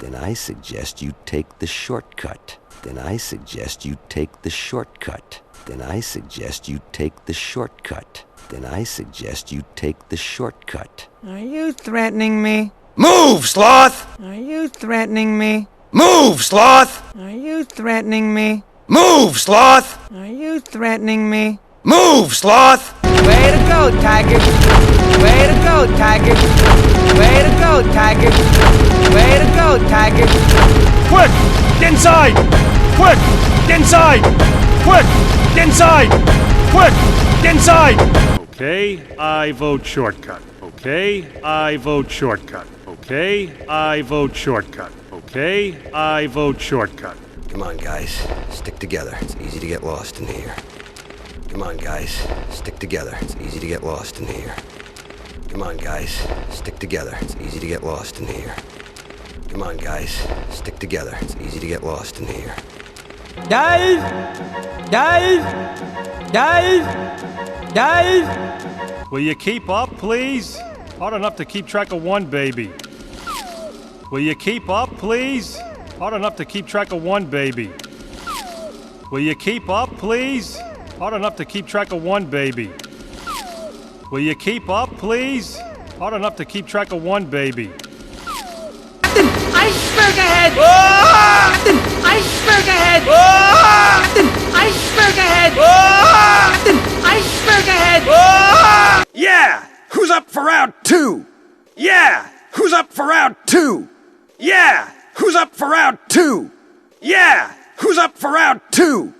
Then I suggest you take the shortcut. Then I suggest you take the shortcut. Then I suggest you take the shortcut. Then I suggest you take the shortcut. Are you threatening me? Move, sloth! Are you threatening me? Move, sloth! Are you threatening me? Move, sloth! Are you threatening me? Move, sloth! Way to go, Tiger! Way to go, Tiger! Way to go, Tiger! Way to go, Tiger! Quick! Get inside! Quick! Get inside! Quick! Get inside! Quick! Get inside! Okay, I vote shortcut. Okay, I vote shortcut. Okay, I vote shortcut. Okay, I vote shortcut. Come on, guys. Stick together. It's easy to get lost in here. Come on, guys. Stick together. It's easy to get lost in here. Come on, guys. Stick together. It's easy to get lost in here. Come on, guys. Stick together. It's easy to get lost in here. Guys! Guys! Guys! Guys! Will you keep up, please? Hard enough to keep track of one baby. Will you keep up, please? Hard enough to keep track of one baby. Will you keep up, please? Hard enough to keep track of one baby. Will you keep up, please? Hard enough to keep track of one baby. Captain, iceberg ahead! Captain, iceberg ahead! Captain, iceberg ahead! Captain, iceberg ahead! Yeah! Who's up for round two? Yeah! Who's up for round two? Yeah! Who's up for round two? Yeah! Who's up for round two?